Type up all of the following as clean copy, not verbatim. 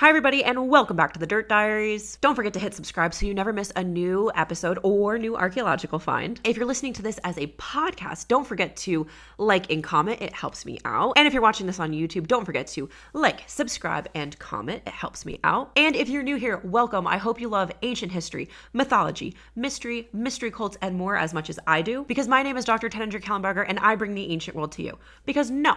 Hi everybody and welcome back to the Dirt Diaries. Don't forget to hit subscribe so you never miss a new episode or new archaeological find. If you're listening to this as a podcast, don't forget to like and comment, it helps me out. And if you're watching this on YouTube, don't forget to like, subscribe, and comment, it helps me out. And if you're new here, welcome. I hope you love ancient history, mythology, mystery cults, and more as much as I do, because my name is Dr. Tenendra Kellenberger and I bring the ancient world to you. Because no,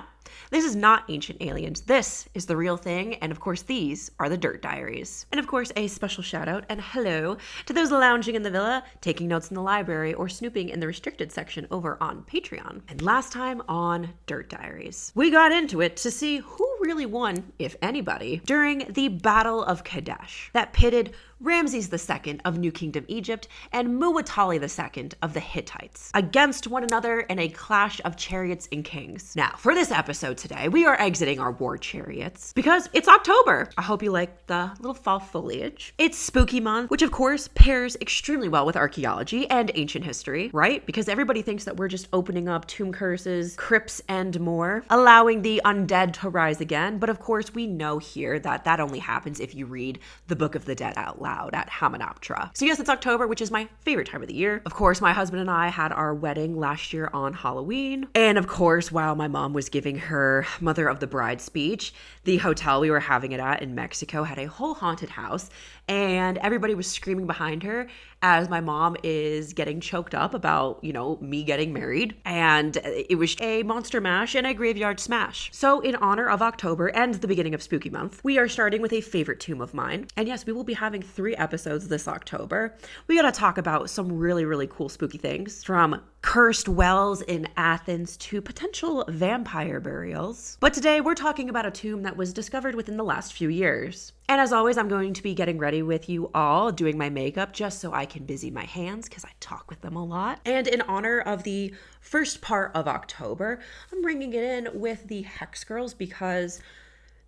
this is not ancient aliens. This is the real thing, and of course these are the Dirt Diaries. And of course a special shout out and hello to those lounging in the villa, taking notes in the library, or snooping in the restricted section over on Patreon. And last time on Dirt Diaries, we got into it to see who really won, if anybody, during the Battle of Kadesh that pitted Ramses II of New Kingdom Egypt and Muwatalli II of the Hittites against one another in a clash of chariots and kings. Now, for this episode today, we are exiting our war chariots because it's October. I hope you like the little fall foliage. It's spooky month, which of course pairs extremely well with archaeology and ancient history, right? Because everybody thinks that we're just opening up tomb curses, crypts, and more, allowing the undead to rise again. But of course, we know here that that only happens if you read the Book of the Dead out loud at Hamunaptra. So yes, it's October, which is my favorite time of the year. Of course, my husband and I had our wedding last year on Halloween. And of course, while my mom was giving her Mother of the Bride speech, the hotel we were having it at in Mexico had a whole haunted house, and everybody was screaming behind her as my mom is getting choked up about, me getting married. And it was a monster mash and a graveyard smash. So in honor of October and the beginning of spooky month, we are starting with a favorite tomb of mine. And yes, we will be having 3 episodes this October. We gotta talk about some really, really cool spooky things, from cursed wells in Athens to potential vampire burials. But today we're talking about a tomb that was discovered within the last few years. And as always, I'm going to be getting ready with you all, doing my makeup just so I can busy my hands because I talk with them a lot. And in honor of the first part of October, I'm bringing it in with the Hex Girls because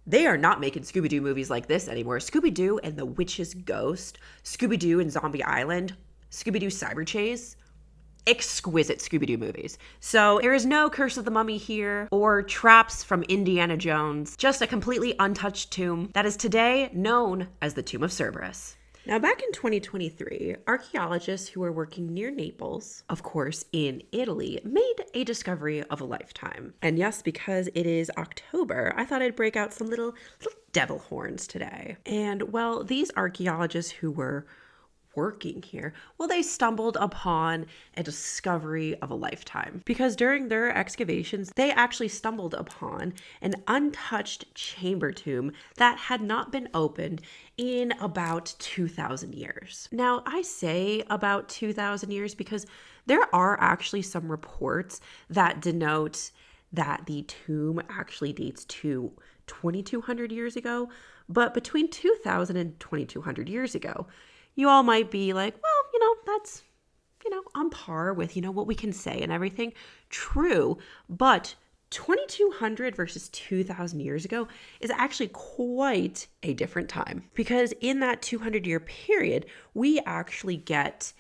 they are not making Scooby-Doo movies like this anymore. Scooby-Doo and the Witch's Ghost, Scooby-Doo and Zombie Island, Scooby-Doo Cyber Chase, exquisite Scooby-Doo movies. So there is no Curse of the Mummy here or traps from Indiana Jones, just a completely untouched tomb that is today known as the Tomb of Cerberus. Now, back in 2023, archaeologists who were working near Naples, of course in Italy, made a discovery of a lifetime. And yes, because it is October, I thought I'd break out some little devil horns today. And well, these archaeologists who were working here, well, they stumbled upon a discovery of a lifetime, because during their excavations, they actually stumbled upon an untouched chamber tomb that had not been opened in about 2,000 years. Now, I say about 2,000 years because there are actually some reports that denote that the tomb actually dates to 2,200 years ago, but between 2,000 and 2,200 years ago, you all might be like, well, that's, on par with, what we can say and everything. True, but 2,200 versus 2,000 years ago is actually quite a different time. Because in that 200-year period, we actually get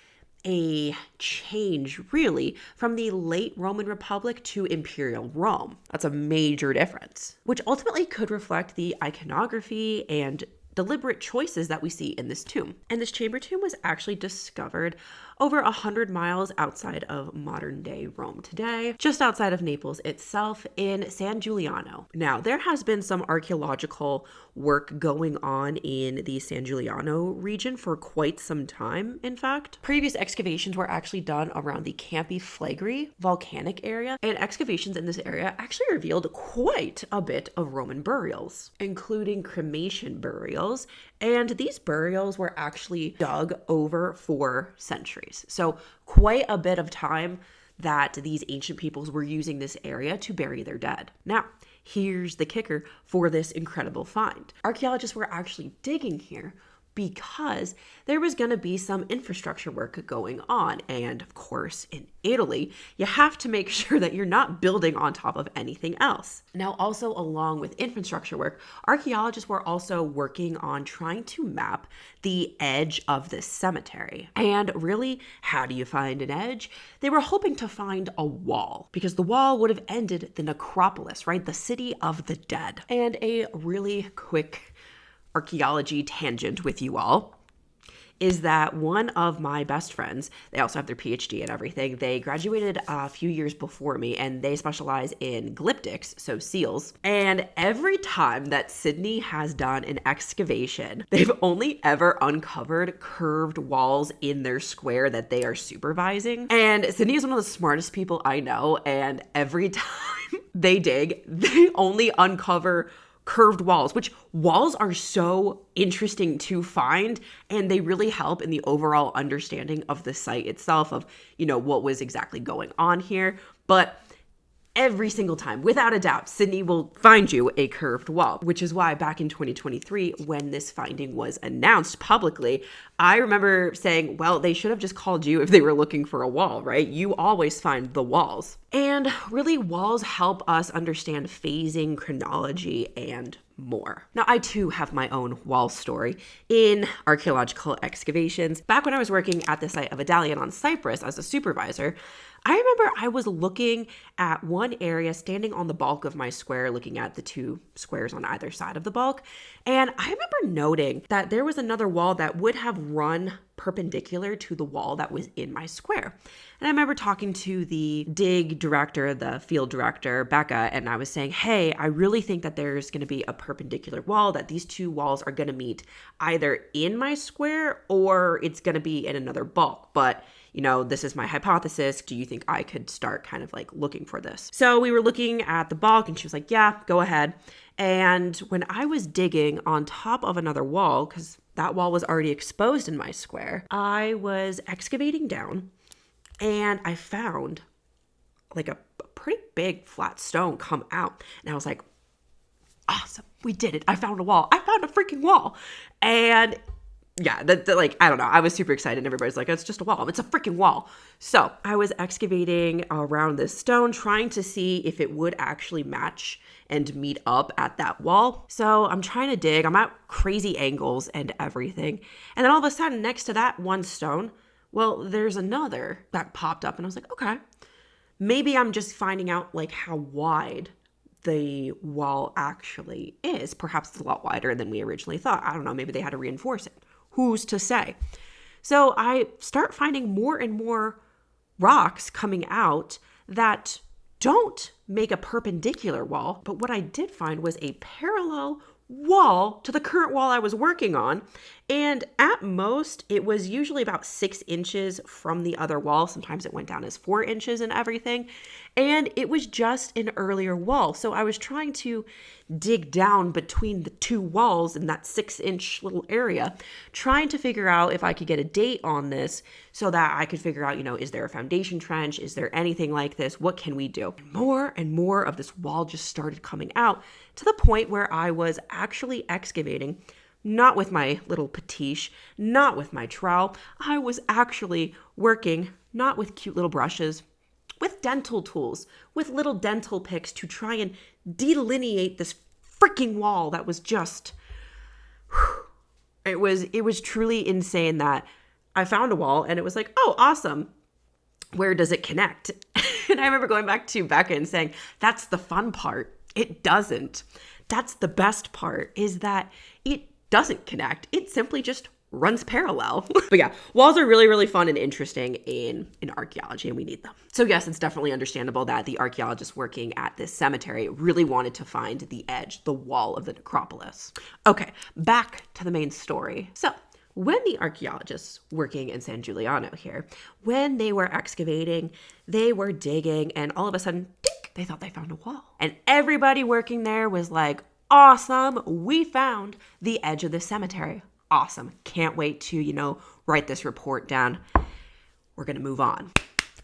a change, really, from the late Roman Republic to Imperial Rome. That's a major difference, which ultimately could reflect the iconography and deliberate choices that we see in this tomb. And this chamber tomb was actually discovered over 100 miles outside of modern day Rome today, just outside of Naples itself in San Giuliano. Now, there has been some archaeological work going on in the San Giuliano region for quite some time, in fact. Previous excavations were actually done around the Campi Flegrei volcanic area, and excavations in this area actually revealed quite a bit of Roman burials, including cremation burials, and these burials were actually dug over for centuries. So quite a bit of time that these ancient peoples were using this area to bury their dead. Now, here's the kicker for this incredible find. Archaeologists were actually digging here because there was going to be some infrastructure work going on. And of course, in Italy, you have to make sure that you're not building on top of anything else. Now, also along with infrastructure work, archaeologists were also working on trying to map the edge of this cemetery. And really, how do you find an edge? They were hoping to find a wall, because the wall would have ended the necropolis, right? The city of the dead. And a really quick archaeology tangent with you all is that one of my best friends, they also have their PhD and everything, they graduated a few years before me, and they specialize in glyptics, so seals. And every time that Sydney has done an excavation, they've only ever uncovered curved walls in their square that they are supervising. And Sydney is one of the smartest people I know, and every time they dig, they only uncover curved walls, which walls are so interesting to find, and they really help in the overall understanding of the site itself, of, you know, what was exactly going on here. But every single time, without a doubt, Sydney will find you a curved wall, which is why back in 2023, when this finding was announced publicly, I remember saying, well, they should have just called you if they were looking for a wall, right? You always find the walls. And really, walls help us understand phasing, chronology, and more. Now, I too have my own wall story in archaeological excavations. Back when I was working at the site of Adalion on Cyprus as a supervisor, I remember I was looking at one area, standing on the bulk of my square, looking at the two squares on either side of the bulk. And I remember noting that there was another wall that would have run perpendicular to the wall that was in my square. And I remember talking to the dig director, the field director, Becca, and I was saying, hey, I really think that there's going to be a perpendicular wall, that these two walls are going to meet either in my square or it's going to be in another bulk. But you know, this is my hypothesis. Do you think I could start kind of like looking for this? So we were looking at the bulk and she was like, yeah, go ahead. And when I was digging on top of another wall, because that wall was already exposed in my square, I was excavating down and I found like a pretty big flat stone come out. And I was like, awesome, we did it. I found a wall. I found a freaking wall. And yeah, like, I don't know. I was super excited. And everybody's like, it's just a wall. It's a freaking wall. So I was excavating around this stone, trying to see if it would actually match and meet up at that wall. So I'm trying to dig. I'm at crazy angles and everything. And then all of a sudden, next to that one stone, well, there's another that popped up. And I was like, okay, maybe I'm just finding out like how wide the wall actually is. Perhaps it's a lot wider than we originally thought. I don't know. Maybe they had to reinforce it. Who's to say? So I start finding more and more rocks coming out that don't make a perpendicular wall. But what I did find was a parallel wall to the current wall I was working on. And at most, it was usually about 6 inches from the other wall. Sometimes it went down as 4 inches and everything. And it was just an earlier wall. So I was trying to dig down between the two walls in that 6-inch little area, trying to figure out if I could get a date on this so that I could figure out, you know, is there a foundation trench? Is there anything like this? What can we do? More and more of this wall just started coming out to the point where I was actually excavating, not with my little patiche, not with my trowel. I was actually working, not with cute little brushes, with dental tools, with little dental picks to try and delineate this freaking wall that was just, it was truly insane that I found a wall and it was like, oh, awesome. Where does it connect? And I remember going back to Becca and saying, that's the fun part. It doesn't. That's the best part, is that it doesn't connect. It simply just runs parallel. But yeah, walls are really, really fun and interesting in archaeology, and we need them. So yes, it's definitely understandable that the archaeologists working at this cemetery really wanted to find the edge, the wall of the necropolis. Okay, back to the main story. So when the archaeologists working in San Giuliano here, when they were excavating, they were digging, and all of a sudden, dink, they thought they found a wall. And everybody working there was like, awesome, we found the edge of the cemetery. Awesome. Can't wait to, write this report down. We're going to move on.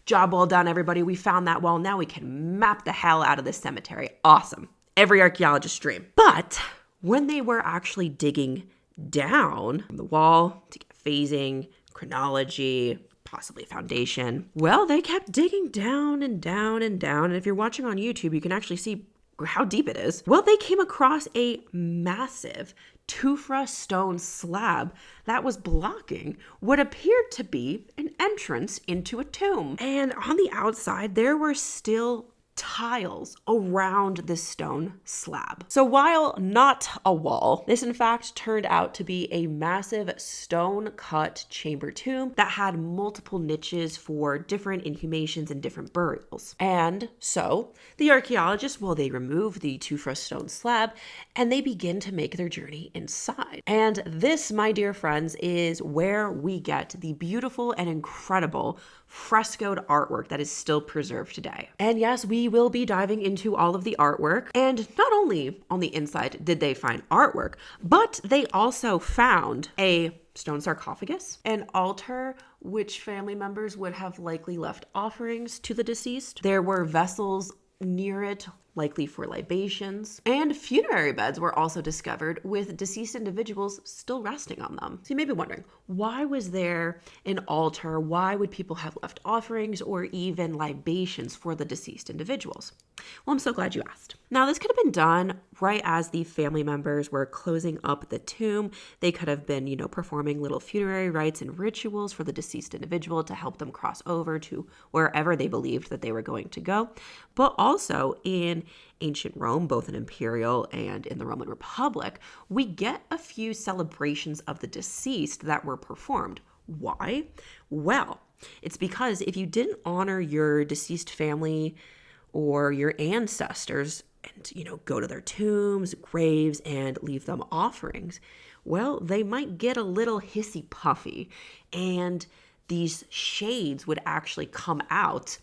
Job well done, everybody. We found that wall. Now we can map the hell out of this cemetery. Awesome. Every archaeologist's dream. But when they were actually digging down the wall to get phasing, chronology, possibly foundation, well, they kept digging down and down and down. And if you're watching on YouTube, you can actually see how deep it is. Well, they came across a massive tufa stone slab that was blocking what appeared to be an entrance into a tomb. And on the outside, there were still tiles around this stone slab. So while not a wall, this in fact turned out to be a massive stone-cut chamber tomb that had multiple niches for different inhumations and different burials. And so the archaeologists, well, they remove the two-frost stone slab and they begin to make their journey inside. And this, my dear friends, is where we get the beautiful and incredible frescoed artwork that is still preserved today. And yes, we will be diving into all of the artwork. And not only on the inside did they find artwork, but they also found a stone sarcophagus, an altar which family members would have likely left offerings to the deceased. There were vessels near it, likely for libations, and funerary beds were also discovered with deceased individuals still resting on them. So you may be wondering, why was there an altar? Why would people have left offerings or even libations for the deceased individuals? Well, I'm so glad you asked. Now, this could have been done right as the family members were closing up the tomb. They could have been, performing little funerary rites and rituals for the deceased individual to help them cross over to wherever they believed that they were going to go. But also in ancient Rome, both in imperial and in the Roman Republic, we get a few celebrations of the deceased that were performed. Why? Well, it's because if you didn't honor your deceased family or your ancestors and, go to their tombs, graves, and leave them offerings, well, they might get a little hissy puffy and these shades would actually come out.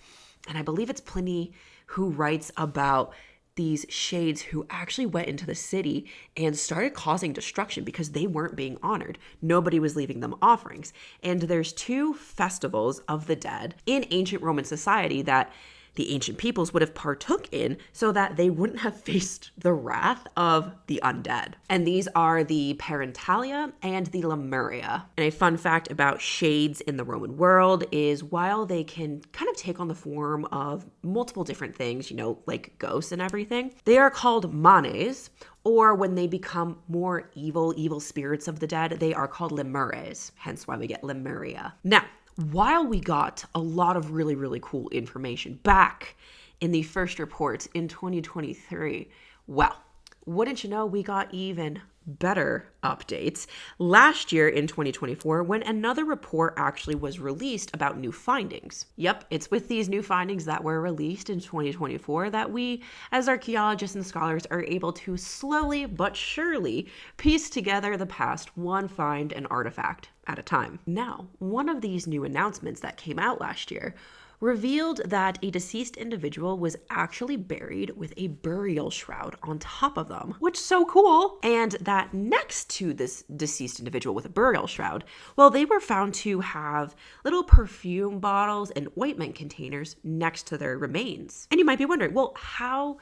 And I believe it's Pliny who writes about these shades who actually went into the city and started causing destruction because they weren't being honored. Nobody was leaving them offerings. And there's two festivals of the dead in ancient Roman society that the ancient peoples would have partook in so that they wouldn't have faced the wrath of the undead. And these are the Parentalia and the Lemuria. And a fun fact about shades in the Roman world is while they can kind of take on the form of multiple different things, like ghosts and everything, they are called manes, or when they become more evil spirits of the dead, they are called lemures, hence why we get Lemuria. Now, while we got a lot of really, really cool information back in the first reports in 2023, well, wouldn't you know, we got even better updates last year in 2024 when another report actually was released about new findings. Yep, it's with these new findings that were released in 2024 that we, as archaeologists and scholars, are able to slowly but surely piece together the past one find and artifact at a time. Now, one of these new announcements that came out last year revealed that a deceased individual was actually buried with a burial shroud on top of them, which is so cool. And that next to this deceased individual with a burial shroud, well, they were found to have little perfume bottles and ointment containers next to their remains. And you might be wondering, well, how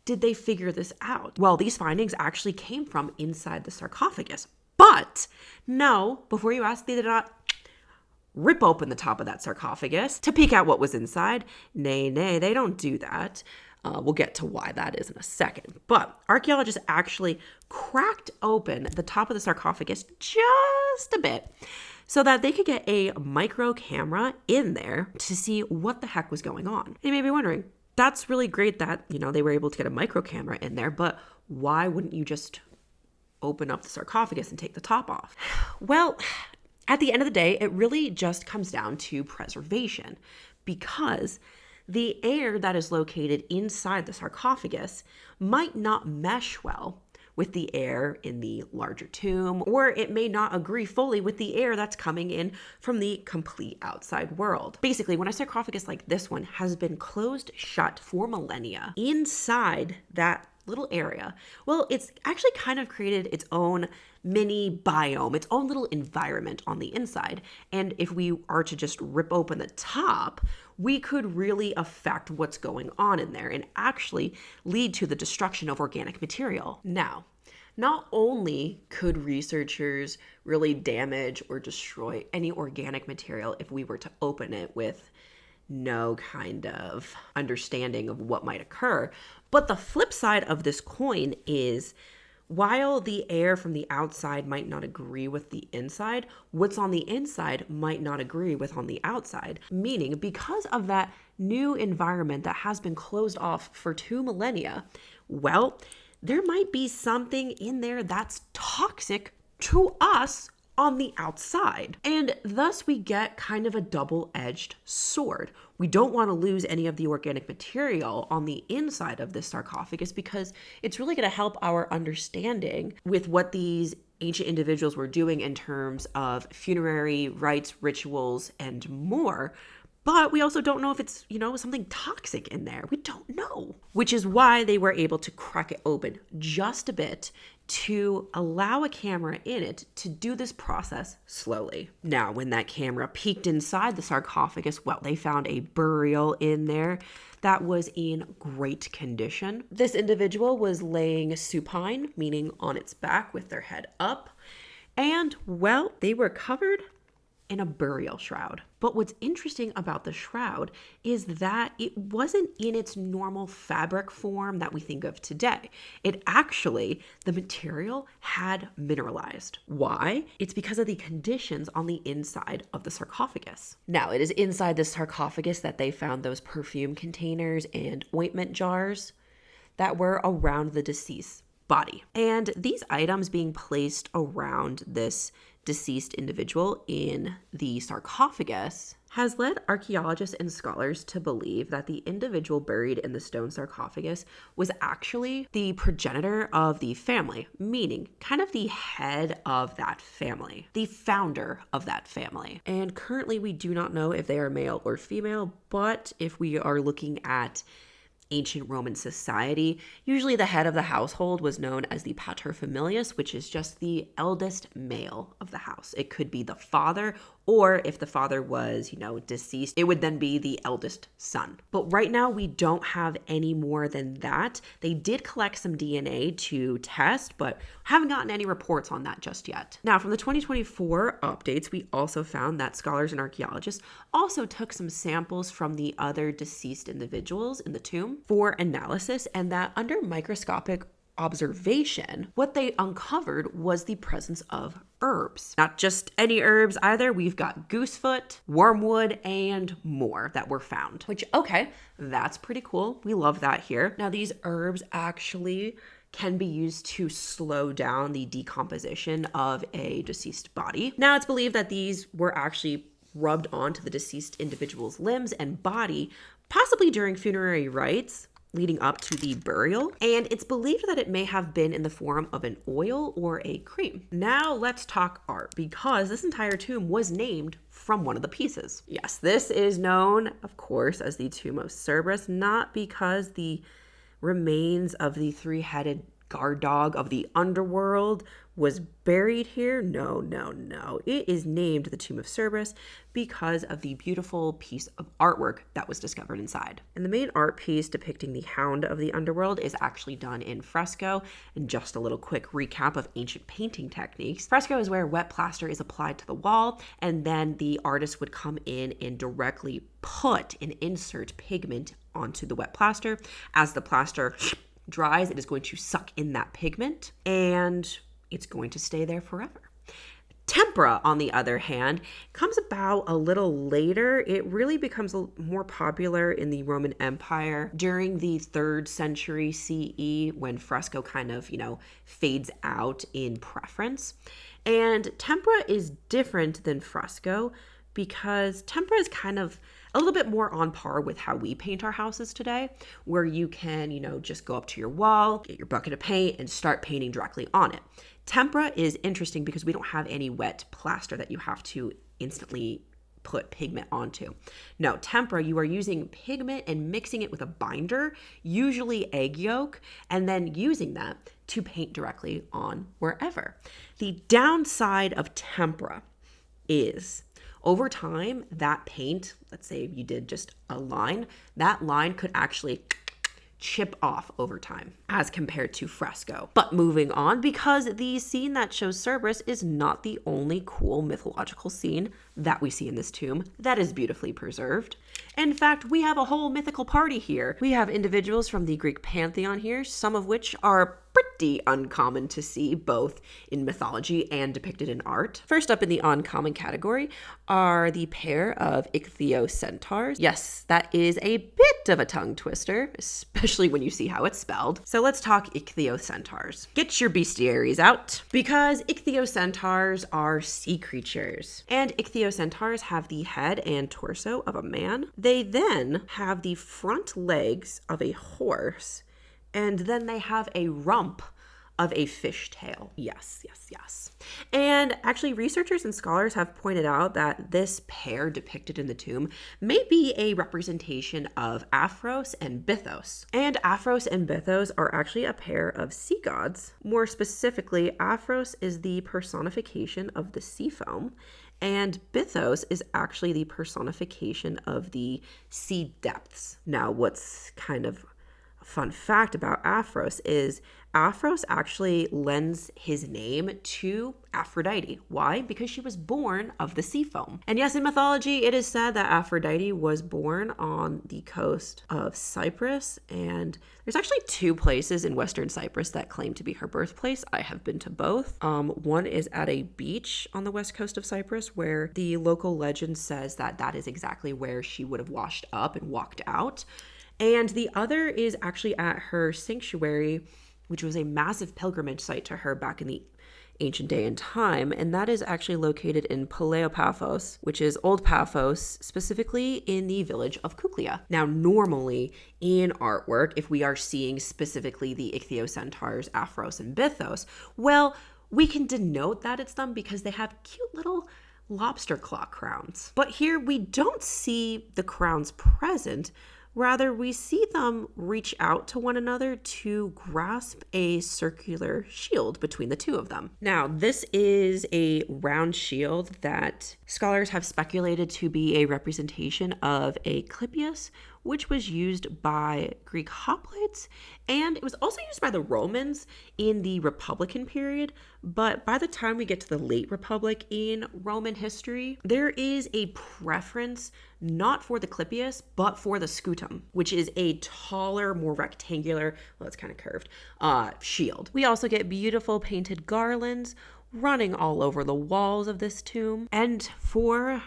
did they figure this out? Well, these findings actually came from inside the sarcophagus. But no, before you ask, they did not rip open the top of that sarcophagus to peek out what was inside. Nay, they don't do that. We'll get to why that is in a second. But archaeologists actually cracked open the top of the sarcophagus just a bit so that they could get a micro camera in there to see what the heck was going on. And you may be wondering, that's really great that, they were able to get a micro camera in there, but why wouldn't you just open up the sarcophagus and take the top off? Well, at the end of the day, it really just comes down to preservation because the air that is located inside the sarcophagus might not mesh well with the air in the larger tomb, or it may not agree fully with the air that's coming in from the complete outside world. Basically, when a sarcophagus like this one has been closed shut for millennia, inside that little area, well, it's actually kind of created its own mini biome, its own little environment on the inside. And if we are to just rip open the top, we could really affect what's going on in there and actually lead to the destruction of organic material. Now, not only could researchers really damage or destroy any organic material if we were to open it with no kind of understanding of what might occur, but the flip side of this coin is While the air from the outside might not agree with the inside, what's on the inside might not agree with on the outside. Meaning, because of that new environment that has been closed off for 2 millennia, well, there might be something in there that's toxic to us on the outside. And thus we get kind of a double-edged sword. We don't want to lose any of the organic material on the inside of this sarcophagus because it's really going to help our understanding with what these ancient individuals were doing in terms of funerary rites, rituals, and more. But we also don't know if it's, something toxic in there. We don't know. Which is why they were able to crack it open just a bit to allow a camera in it to do this process slowly. Now, when that camera peeked inside the sarcophagus, well, they found a burial in there that was in great condition. This individual was laying supine, meaning on its back with their head up. And, well, they were covered in a burial shroud. But what's interesting about the shroud is that it wasn't in its normal fabric form that we think of today. The material had mineralized. Why? It's because of the conditions on the inside of the sarcophagus. Now, it is inside the sarcophagus that they found those perfume containers and ointment jars that were around the deceased's body. And these items being placed around this deceased individual in the sarcophagus has led archaeologists and scholars to believe that the individual buried in the stone sarcophagus was actually the progenitor of the family, meaning kind of the head of that family, the founder of that family. And currently we do not know if they are male or female, but if we are looking at ancient Roman society, usually the head of the household was known as the paterfamilias, which is just the eldest male of the house. It could be the father, or if the father was, deceased, it would then be the eldest son. But right now, we don't have any more than that. They did collect some DNA to test, but haven't gotten any reports on that just yet. Now, from the 2024 updates, we also found that scholars and archaeologists also took some samples from the other deceased individuals in the tomb for analysis, and that under microscopic observation, what they uncovered was the presence of herbs. Not just any herbs either. We've got goosefoot, wormwood, and more that were found. Which, okay, that's pretty cool. We love that here. Now, these herbs actually can be used to slow down the decomposition of a deceased body. Now, it's believed that these were actually rubbed onto the deceased individual's limbs and body, possibly during funerary rites leading up to the burial, and it's believed that it may have been in the form of an oil or a cream. Now let's talk art, because this entire tomb was named from one of the pieces. Yes, this is known, of course, as the tomb of Cerberus, not because the remains of the 3-headed guard dog of the Underworld was buried here. No. It is named the Tomb of Cerberus because of the beautiful piece of artwork that was discovered inside. And the main art piece depicting the Hound of the Underworld is actually done in fresco. And just a little quick recap of ancient painting techniques. Fresco is where wet plaster is applied to the wall, and then the artist would come in and directly put and insert pigment onto the wet plaster. As the plaster dries, it is going to suck in that pigment, and it's going to stay there forever. Tempera, on the other hand, comes about a little later. It really becomes more popular in the Roman Empire during the 3rd century CE, when fresco kind of, fades out in preference. And tempera is different than fresco because tempera is kind of a little bit more on par with how we paint our houses today, where you can, just go up to your wall, get your bucket of paint, and start painting directly on it. Tempera is interesting because we don't have any wet plaster that you have to instantly put pigment onto. No, tempera, you are using pigment and mixing it with a binder, usually egg yolk, and then using that to paint directly on wherever. The downside of tempera is, over time, that paint, let's say you did just a line, that line could actually chip off over time as compared to fresco. But moving on, because the scene that shows Cerberus is not the only cool mythological scene that we see in this tomb that is beautifully preserved. In fact, we have a whole mythical party here. We have individuals from the Greek pantheon here, some of which are pretty pretty uncommon to see both in mythology and depicted in art. First up in the uncommon category are the pair of ichthyocentaurs. Yes, that is a bit of a tongue twister, especially when you see how it's spelled. So let's talk ichthyocentaurs. Get your bestiaries out, because ichthyocentaurs are sea creatures. And ichthyocentaurs have the head and torso of a man. They then have the front legs of a horse, and then they have a rump of a fishtail. Yes. And actually, researchers and scholars have pointed out that this pair depicted in the tomb may be a representation of Aphros and Bythos. And Aphros and Bythos are actually a pair of sea gods. More specifically, Aphros is the personification of the sea foam, and Bythos is actually the personification of the sea depths. Now, what's kind of a fun fact about Aphros is Aphros actually lends his name to Aphrodite. Why? Because she was born of the sea foam. And yes, in mythology, it is said that Aphrodite was born on the coast of Cyprus. And there's actually 2 places in Western Cyprus that claim to be her birthplace. I have been to both. One is at a beach on the west coast of Cyprus, where the local legend says that that is exactly where she would have washed up and walked out. And the other is actually at her sanctuary, which was a massive pilgrimage site to her back in the ancient day and time, and that is actually located in Paleopaphos, which is Old Paphos, specifically in the village of Kuklia. Now, normally in artwork, if we are seeing specifically the ichthyocentaurs, Aphros, and Bythos, well, we can denote that it's them because they have cute little lobster claw crowns. But here we don't see the crowns present. Rather, we see them reach out to one another to grasp a circular shield between the two of them. Now, this is a round shield that scholars have speculated to be a representation of a Clypeus, which was used by Greek hoplites, and it was also used by the Romans in the Republican period. But by the time we get to the late Republic in Roman history, there is a preference not for the Clypeus, but for the scutum, which is a taller, more rectangular, well, it's kind of curved, shield. We also get beautiful painted garlands running all over the walls of this tomb. And for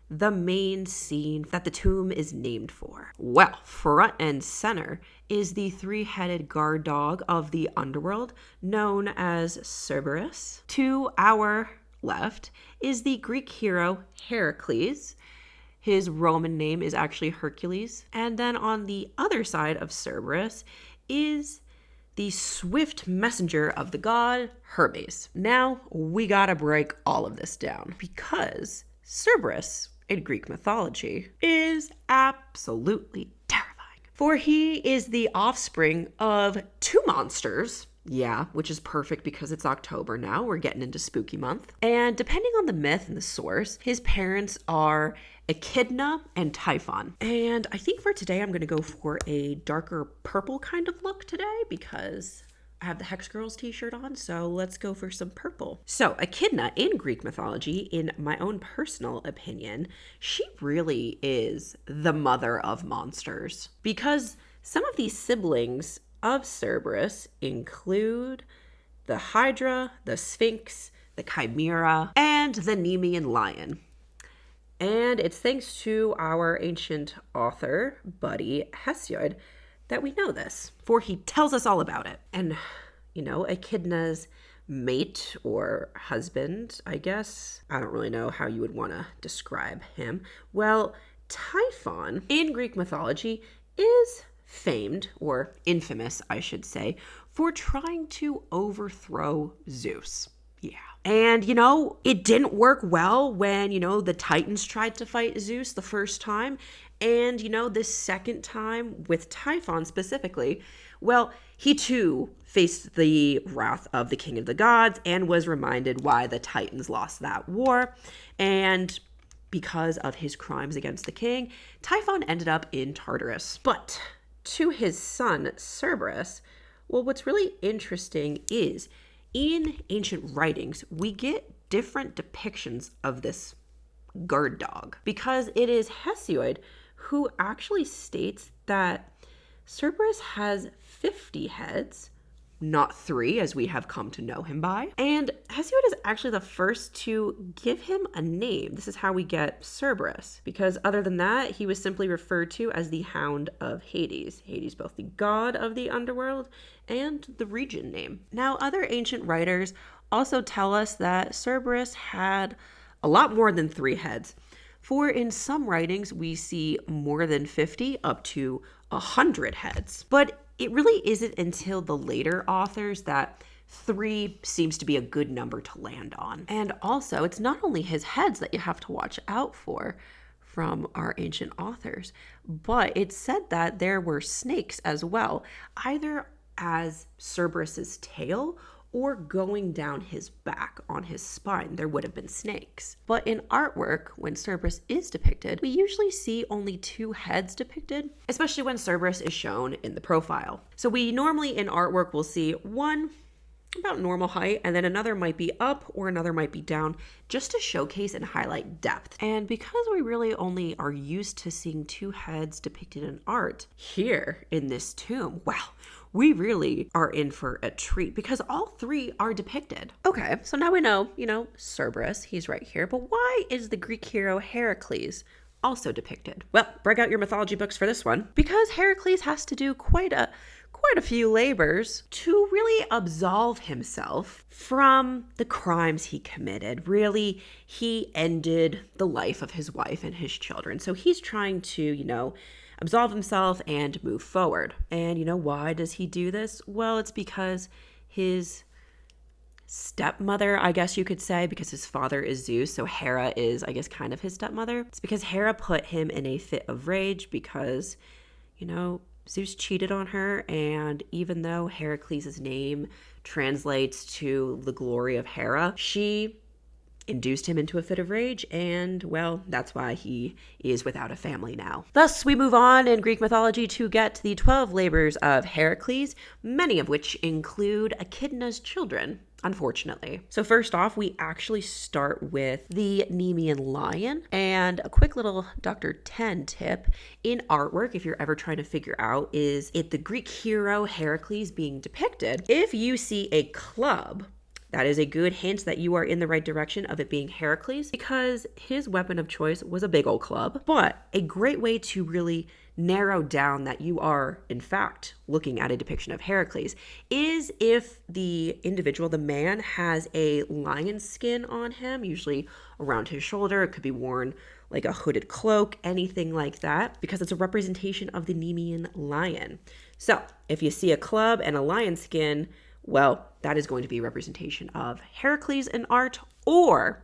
the main scene that the tomb is named for, well, front and center is the 3-headed guard dog of the Underworld, known as Cerberus. To our left is the Greek hero Heracles. His Roman name is actually Hercules. And then on the other side of Cerberus is the swift messenger of the god Hermes. Now, we gotta break all of this down, because Cerberus in Greek mythology is absolutely terrifying. For he is the offspring of 2 monsters. Yeah, which is perfect because it's October now. We're getting into spooky month. And depending on the myth and the source, his parents are Echidna and Typhon. And I think for today, I'm going to go for a darker purple kind of look today because I have the Hex Girls t-shirt on, so let's go for some purple. So Echidna in Greek mythology, in my own personal opinion, she really is the mother of monsters, because some of these siblings of Cerberus include the Hydra, the Sphinx, the Chimera, and the Nemean lion. And it's thanks to our ancient author, buddy Hesiod, that we know this, for he tells us all about it. And, you know, Echidna's mate or husband, I guess, I don't really know how you would want to describe him. Well, Typhon in Greek mythology is famed, or infamous, I should say, for trying to overthrow Zeus. Yeah. And, you know, it didn't work well when, you know, the Titans tried to fight Zeus the first time. And, you know, this second time with Typhon specifically, well, he too faced the wrath of the king of the gods and was reminded why the Titans lost that war. And because of his crimes against the king, Typhon ended up in Tartarus. But to his son, Cerberus, well, what's really interesting is in ancient writings, we get different depictions of this guard dog, because it is Hesiod who actually states that Cerberus has 50 heads, not 3 as we have come to know him by. And Hesiod is actually the first to give him a name. This is how we get Cerberus, because other than that, he was simply referred to as the Hound of Hades. Hades, both the god of the underworld and the region name. Now, other ancient writers also tell us that Cerberus had a lot more than 3 heads. For in some writings, we see more than 50 up to 100 heads. But it really isn't until the later authors that 3 seems to be a good number to land on. And also, it's not only his heads that you have to watch out for from our ancient authors, but it's said that there were snakes as well, either as Cerberus's tail or going down his back on his spine. There would have been snakes. But in artwork, when Cerberus is depicted, we usually see only 2 heads depicted, especially when Cerberus is shown in the profile. So we normally in artwork will see one about normal height, and then another might be up or another might be down, just to showcase and highlight depth. And because we really only are used to seeing 2 heads depicted in art here in this tomb, wow, we really are in for a treat because all 3 are depicted. Okay, so now we know, Cerberus, he's right here, but why is the Greek hero Heracles also depicted? Well, break out your mythology books for this one. Because Heracles has to do quite a few labors to really absolve himself from the crimes he committed. Really, he ended the life of his wife and his children. So he's trying to, absolve himself and move forward. And why does he do this? Well, it's because his stepmother, I guess you could say, because his father is Zeus, so Hera is, I guess, kind of his stepmother. It's because Hera put him in a fit of rage because, Zeus cheated on her, and even though Heracles' name translates to the glory of Hera, she induced him into a fit of rage, and, well, that's why he is without a family now. Thus, we move on in Greek mythology to get to the 12 labors of Heracles, many of which include Echidna's children, unfortunately. So first off, we actually start with the Nemean lion, and a quick little Dr. 10 tip in artwork, if you're ever trying to figure out, is it the Greek hero Heracles being depicted? If you see a club, that is a good hint that you are in the right direction of it being Heracles, because his weapon of choice was a big old club. But a great way to really narrow down that you are, in fact, looking at a depiction of Heracles is if the individual, the man, has a lion skin on him, usually around his shoulder. It could be worn like a hooded cloak, anything like that, because it's a representation of the Nemean lion. So if you see a club and a lion skin, well, that is going to be a representation of Heracles in art, or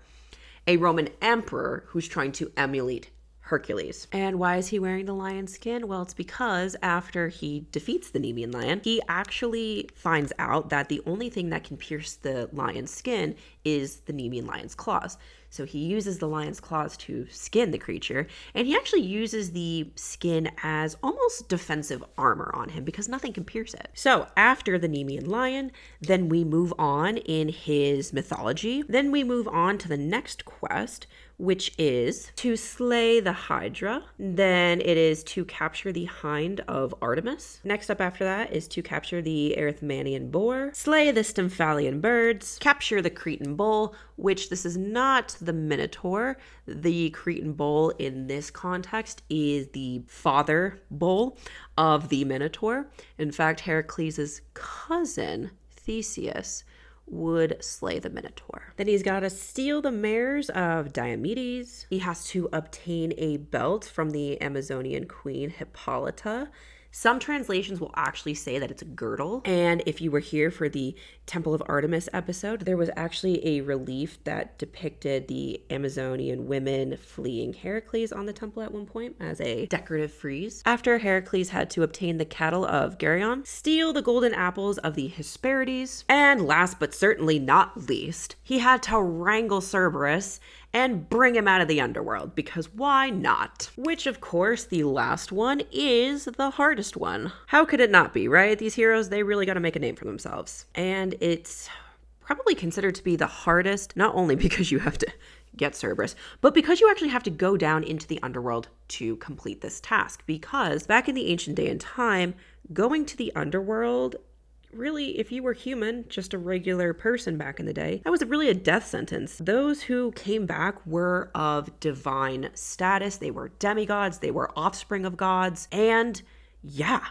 a Roman emperor who's trying to emulate Hercules. And why is he wearing the lion skin? Well, it's because after he defeats the Nemean lion, he actually finds out that the only thing that can pierce the lion's skin is the Nemean lion's claws. So he uses the lion's claws to skin the creature, and he actually uses the skin as almost defensive armor on him because nothing can pierce it. So after the Nemean lion, then we move on in his mythology. Then we move on to the next quest, which is to slay the Hydra. Then it is to capture the hind of Artemis. Next up after that is to capture the Erythmanian boar, slay the Stymphalian birds, capture the Cretan bull, which this is not the Minotaur. The Cretan bull in this context is the father bull of the Minotaur. In fact, Heracles' cousin, Theseus, would slay the Minotaur. Then he's got to steal the mares of Diomedes. He has to obtain a belt from the Amazonian queen Hippolyta. Some translations will actually say that it's a girdle. And if you were here for the Temple of Artemis episode, there was actually a relief that depicted the Amazonian women fleeing Heracles on the temple at one point as a decorative frieze. After Heracles had to obtain the cattle of Geryon, steal the golden apples of the Hesperides, and last but certainly not least, he had to wrangle Cerberus and bring him out of the underworld, because why not? Which, of course, the last one is the hardest one. How could it not be, right? These heroes, they really got to make a name for themselves. And it's probably considered to be the hardest, not only because you have to get Cerberus, but because you actually have to go down into the underworld to complete this task. Because back in the ancient day and time, going to the underworld really, if you were human, just a regular person back in the day, that was really a death sentence. Those who came back were of divine status. They were demigods, they were offspring of gods, and yeah,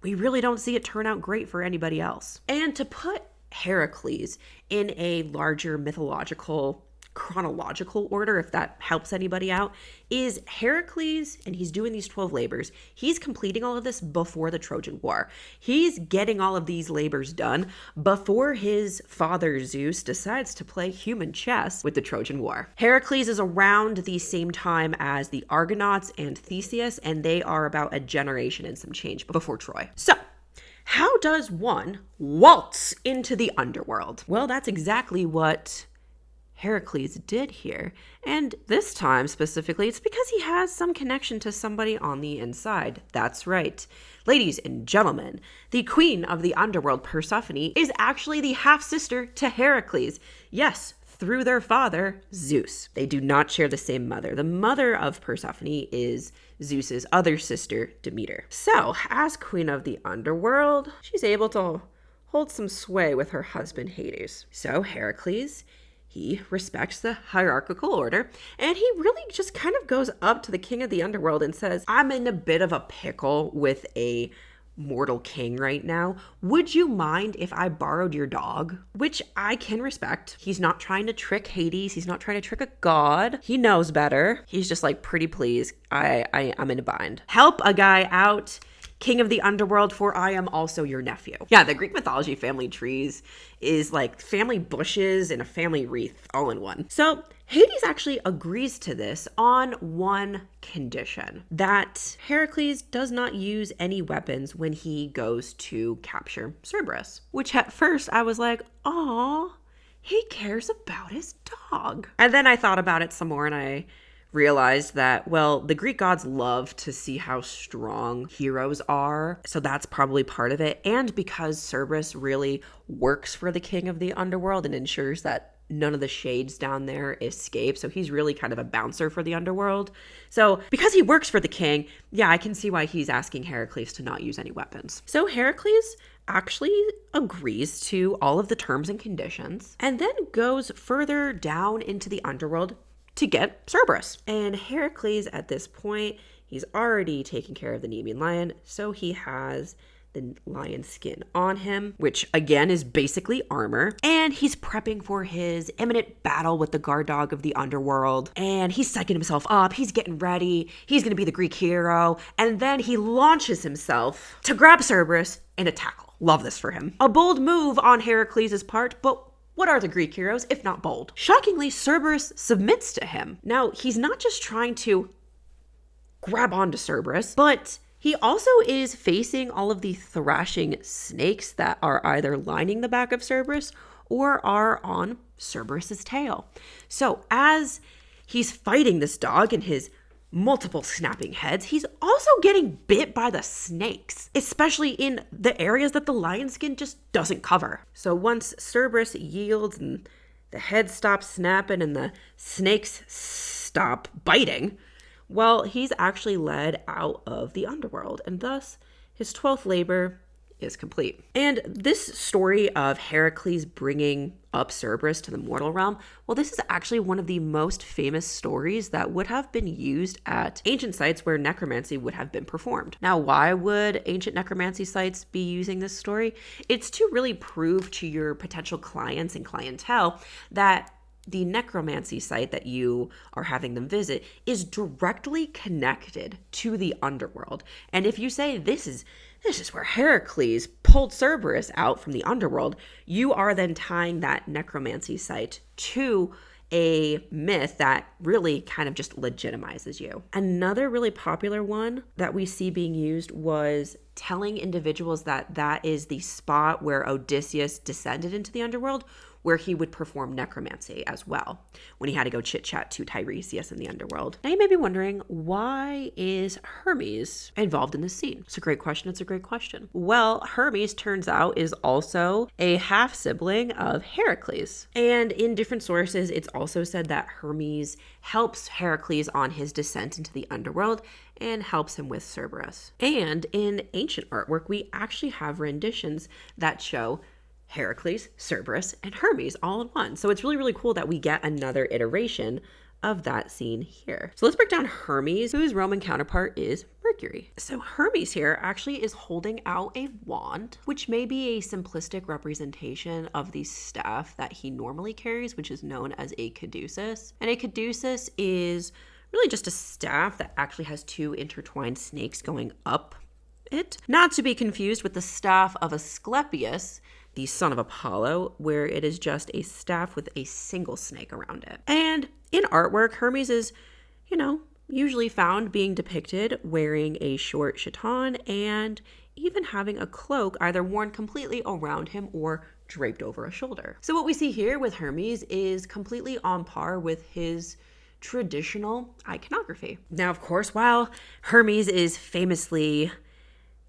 we really don't see it turn out great for anybody else. And to put Heracles in a larger mythological chronological order, if that helps anybody out, is Heracles, and he's doing these 12 labors. He's completing all of this before the Trojan War. He's getting all of these labors done before his father Zeus decides to play human chess with the Trojan War. Heracles is around the same time as the Argonauts and Theseus, and they are about a generation and some change before Troy. So, how does one waltz into the underworld? Well, that's exactly what Heracles did here. And this time specifically, it's because he has some connection to somebody on the inside. That's right. Ladies and gentlemen, the queen of the underworld, Persephone, is actually the half-sister to Heracles. Yes, through their father, Zeus. They do not share the same mother. The mother of Persephone is Zeus's other sister, Demeter. So, as queen of the underworld, she's able to hold some sway with her husband, Hades. So, Heracles, he respects the hierarchical order, and he really just kind of goes up to the king of the underworld and says, I'm in a bit of a pickle with a mortal king right now. Would you mind if I borrowed your dog? Which I can respect. He's not trying to trick Hades. He's not trying to trick a god. He knows better. He's just like, pretty please, I'm in a bind. Help a guy out, king of the underworld, for I am also your nephew. Yeah, the Greek mythology family trees is like family bushes and a family wreath all in one. So Hades actually agrees to this on one condition, that Heracles does not use any weapons when he goes to capture Cerberus, which at first I was like, aw, he cares about his dog. And then I thought about it some more and I realized that, well, the Greek gods love to see how strong heroes are, so that's probably part of it. And because Cerberus really works for the king of the underworld and ensures that none of the shades down there escape, so he's really kind of a bouncer for the underworld. So because he works for the king, yeah, I can see why he's asking Heracles to not use any weapons. So Heracles actually agrees to all of the terms and conditions and then goes further down into the underworld to get Cerberus. And Heracles at this point, he's already taken care of the Nemean lion, so he has the lion skin on him, which again is basically armor. And he's prepping for his imminent battle with the guard dog of the underworld. And he's psyching himself up. He's getting ready. He's going to be the Greek hero. And then he launches himself to grab Cerberus and a tackle. Love this for him. A bold move on Heracles' part, but what are the Greek heroes if not bold? Shockingly, Cerberus submits to him. Now, he's not just trying to grab onto Cerberus, but he also is facing all of the thrashing snakes that are either lining the back of Cerberus or are on Cerberus's tail. So as he's fighting this dog and his multiple snapping heads, he's also getting bit by the snakes, especially in the areas that the lion skin just doesn't cover. So once Cerberus yields and the head stops snapping and the snakes stop biting, well, he's actually led out of the underworld, and thus his 12th labor is complete. And this story of Heracles bringing up Cerberus to the mortal realm, well, this is actually one of the most famous stories that would have been used at ancient sites where necromancy would have been performed. Now, why would ancient necromancy sites be using this story? It's to really prove to your potential clients and clientele that the necromancy site that you are having them visit is directly connected to the underworld. And if you say this is where Heracles pulled Cerberus out from the underworld, you are then tying that necromancy site to a myth that really kind of just legitimizes you. Another really popular one that we see being used was telling individuals that that is the spot where Odysseus descended into the underworld, where he would perform necromancy as well when he had to go chit-chat to Tiresias in the underworld. Now you may be wondering, why is Hermes involved in this scene? It's a great question. It's a great question. Well, Hermes, turns out, is also a half-sibling of Heracles. And in different sources, it's also said that Hermes helps Heracles on his descent into the underworld and helps him with Cerberus. And in ancient artwork, we actually have renditions that show Heracles, Cerberus, and Hermes all in one. So it's really, really cool that we get another iteration of that scene here. So let's break down Hermes, whose Roman counterpart is Mercury. So Hermes here actually is holding out a wand, which may be a simplistic representation of the staff that he normally carries, which is known as a caduceus. And a caduceus is really just a staff that actually has two intertwined snakes going up it. Not to be confused with the staff of Asclepius, the son of Apollo, where it is just a staff with a single snake around it. And in artwork, Hermes is, usually found being depicted wearing a short chiton and even having a cloak either worn completely around him or draped over a shoulder. So what we see here with Hermes is completely on par with his traditional iconography. Now, of course, while Hermes is famously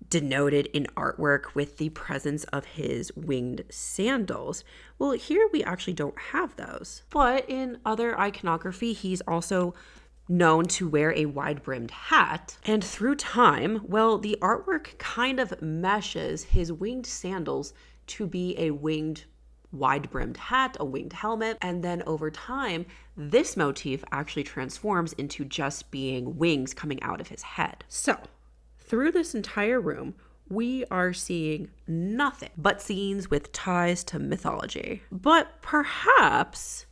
denoted in artwork with the presence of his winged sandals, well, here we actually don't have those. But in other iconography, he's also known to wear a wide-brimmed hat. And through time, well, the artwork kind of meshes his winged sandals to be a winged wide-brimmed hat, a winged helmet, and then over time, this motif actually transforms into just being wings coming out of his head. So, through this entire room, we are seeing nothing but scenes with ties to mythology. But perhaps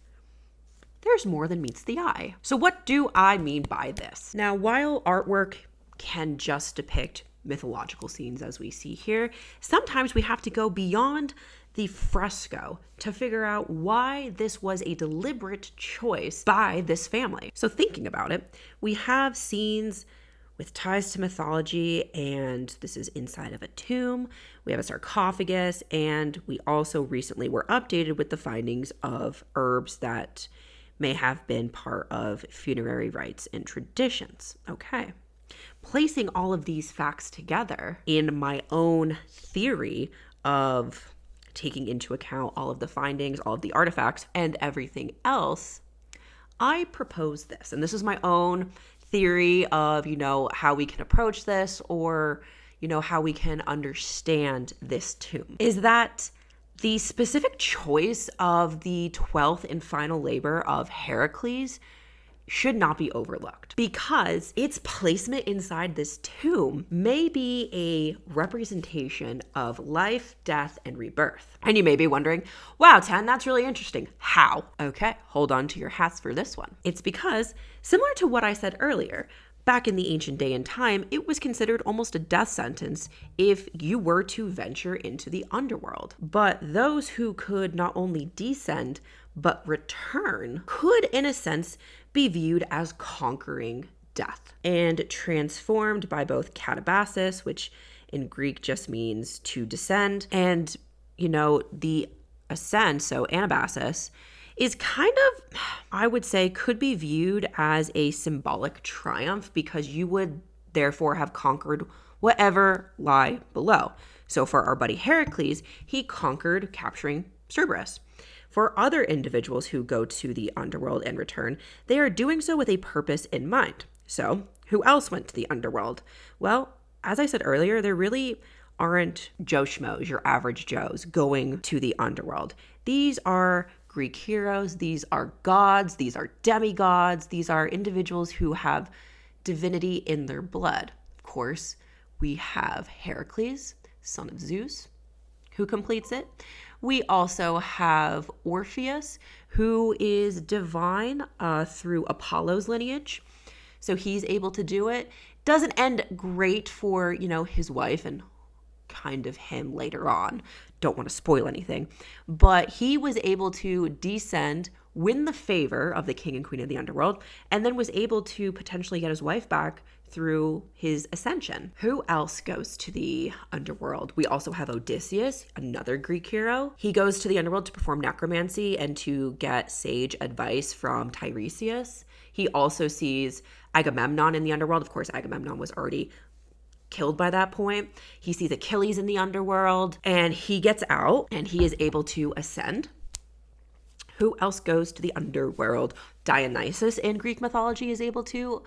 there's more than meets the eye. So what do I mean by this? Now, while artwork can just depict mythological scenes as we see here, sometimes we have to go beyond the fresco to figure out why this was a deliberate choice by this family. So thinking about it, we have scenes with ties to mythology, and this is inside of a tomb. We have a sarcophagus, and we also recently were updated with the findings of herbs that may have been part of funerary rites and traditions. Okay. Placing all of these facts together in my own theory of taking into account all of the findings, all of the artifacts, and everything else, I propose this. And this is my own theory of, how we can approach this, or, how we can understand this tomb, is that the specific choice of the 12th and final labor of Heracles should not be overlooked, because its placement inside this tomb may be a representation of life, death, and rebirth. And you may be wondering, wow, Tan, that's really interesting. How? Okay, hold on to your hats for this one. It's because, similar to what I said earlier, back in the ancient day and time, it was considered almost a death sentence if you were to venture into the underworld. But those who could not only descend, but return, could, in a sense, be viewed as conquering death and transformed by both katabasis, which in Greek just means to descend, and, the ascend, so anabasis, is kind of, I would say, could be viewed as a symbolic triumph, because you would therefore have conquered whatever lie below. So for our buddy Heracles, he conquered capturing Cerberus. For other individuals who go to the underworld and return, they are doing so with a purpose in mind. So who else went to the underworld? Well, as I said earlier, there really aren't Joe Schmoes, your average Joes, going to the underworld. These are Greek heroes, these are gods, these are demigods, these are individuals who have divinity in their blood. Of course, we have Heracles, son of Zeus, who completes it. We also have Orpheus, who is divine through Apollo's lineage. So he's able to do it. Doesn't end great for, his wife and kind of him later on. Don't want to spoil anything. But he was able to descend, win the favor of the king and queen of the underworld, and then was able to potentially get his wife back through his ascension. Who else goes to the underworld? We also have Odysseus, another Greek hero. He goes to the underworld to perform necromancy and to get sage advice from Tiresias. He also sees Agamemnon in the underworld. Of course, Agamemnon was already killed by that point. He sees Achilles in the underworld, and he gets out and he is able to ascend. Who else goes to the underworld? Dionysus in Greek mythology is able to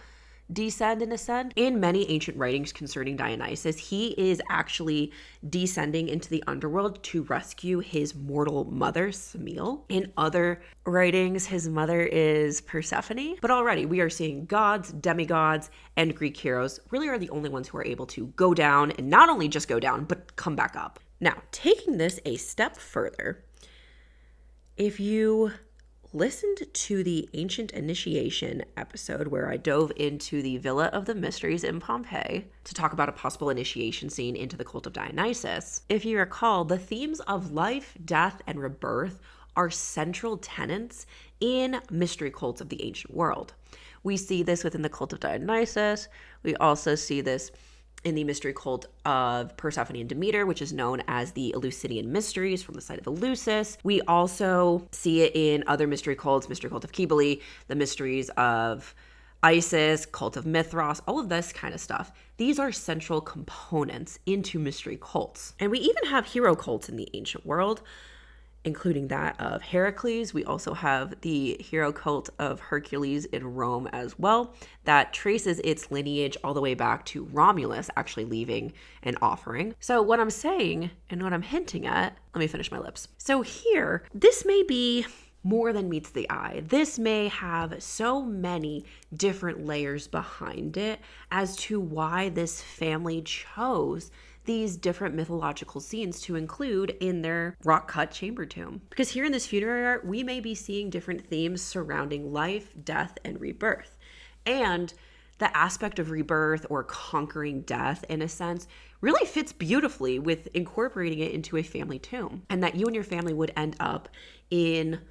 descend and ascend. In many ancient writings concerning Dionysus, he is actually descending into the underworld to rescue his mortal mother, Semele. In other writings, his mother is Persephone. But already we are seeing gods, demigods, and Greek heroes really are the only ones who are able to go down, and not only just go down, but come back up. Now, taking this a step further, if you listened to the Ancient Initiation episode where I dove into the Villa of the Mysteries in Pompeii to talk about a possible initiation scene into the cult of Dionysus, if you recall, the themes of life, death, and rebirth are central tenets in mystery cults of the ancient world. We see this within the cult of Dionysus. We also see this in the mystery cult of Persephone and Demeter, which is known as the Eleusinian Mysteries from the site of Eleusis. We also see it in other mystery cults, mystery cult of Cybele, the mysteries of Isis, cult of Mithras, all of this kind of stuff. These are central components into mystery cults. And we even have hero cults in the ancient world, including that of Heracles. We also have the hero cult of Hercules in Rome as well, that traces its lineage all the way back to Romulus actually leaving an offering. So what I'm saying and what I'm hinting at, let me finish my lips. So here, this may be more than meets the eye. This may have so many different layers behind it as to why this family chose these different mythological scenes to include in their rock-cut chamber tomb. Because here in this funerary art, we may be seeing different themes surrounding life, death, and rebirth. And the aspect of rebirth or conquering death, in a sense, really fits beautifully with incorporating it into a family tomb. And that you and your family would end up in,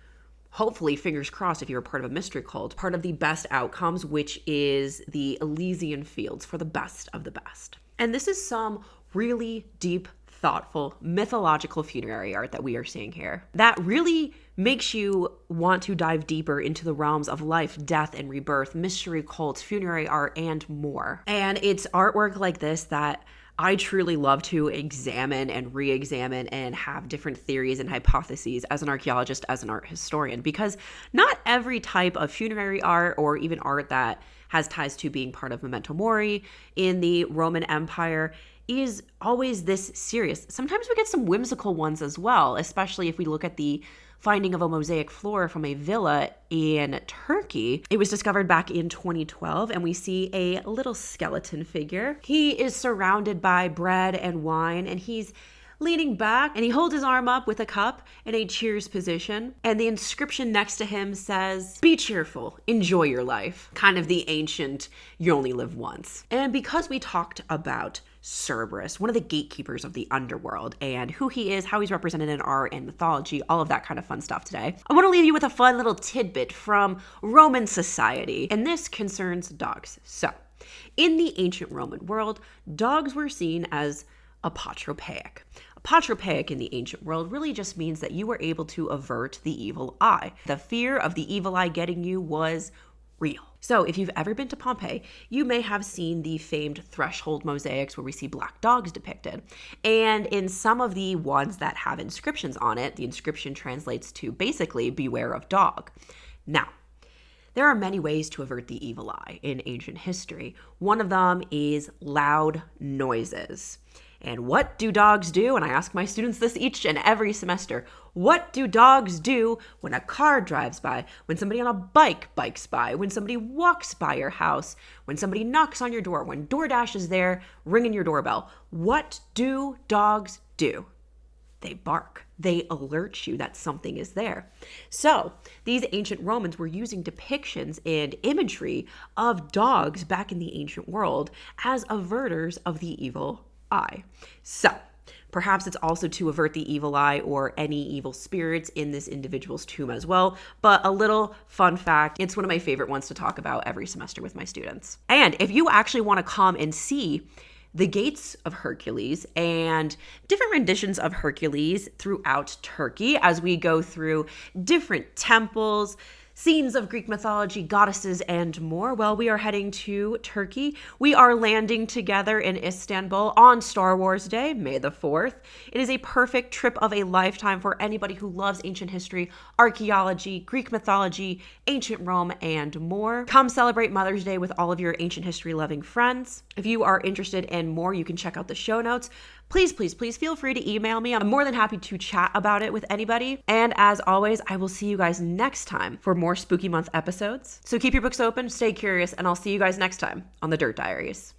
hopefully, fingers crossed, if you're a part of a mystery cult, part of the best outcomes, which is the Elysian fields for the best of the best. And this is some really deep, thoughtful, mythological funerary art that we are seeing here. That really makes you want to dive deeper into the realms of life, death, and rebirth, mystery cults, funerary art, and more. And it's artwork like this that I truly love to examine and re-examine and have different theories and hypotheses as an archaeologist, as an art historian, because not every type of funerary art or even art that has ties to being part of Memento Mori in the Roman Empire is always this serious. Sometimes we get some whimsical ones as well, especially if we look at the finding of a mosaic floor from a villa in Turkey. It was discovered back in 2012, and we see a little skeleton figure. He is surrounded by bread and wine, and he's leaning back, and he holds his arm up with a cup in a cheers position. And the inscription next to him says, "Be cheerful, enjoy your life." Kind of the ancient, you only live once. And because we talked about Cerberus, one of the gatekeepers of the underworld, and who he is, how he's represented in art and mythology, all of that kind of fun stuff today, I want to leave you with a fun little tidbit from Roman society, and this concerns dogs. So, in the ancient Roman world, dogs were seen as apotropeic. Apotropeic in the ancient world really just means that you were able to avert the evil eye. The fear of the evil eye getting you was real. So if you've ever been to Pompeii, you may have seen the famed threshold mosaics where we see black dogs depicted. And in some of the ones that have inscriptions on it, the inscription translates to basically beware of dog. Now, there are many ways to avert the evil eye in ancient history. One of them is loud noises. And what do dogs do? And I ask my students this each and every semester. What do dogs do when a car drives by, when somebody on a bike bikes by, when somebody walks by your house, when somebody knocks on your door, when DoorDash is there ringing your doorbell? What do dogs do? They bark. They alert you that something is there. So these ancient Romans were using depictions and imagery of dogs back in the ancient world as averters of the evil eye. So Perhaps it's also to avert the evil eye or any evil spirits in this individual's tomb as well. But a little fun fact, it's one of my favorite ones to talk about every semester with my students. And if you actually want to come and see the gates of Hercules and different renditions of Hercules throughout Turkey as we go through different temples, scenes of Greek mythology, goddesses, and more, well, we are heading to Turkey. We are landing together in Istanbul on Star Wars Day, May the 4th. It is a perfect trip of a lifetime for anybody who loves ancient history, archaeology, Greek mythology, ancient Rome, and more. Come celebrate Mother's Day with all of your ancient history loving friends. If you are interested in more, you can check out the show notes. Please feel free to email me. I'm more than happy to chat about it with anybody. And as always, I will see you guys next time for more Spooky Month episodes. So keep your books open, stay curious, and I'll see you guys next time on the Dirt Diaries.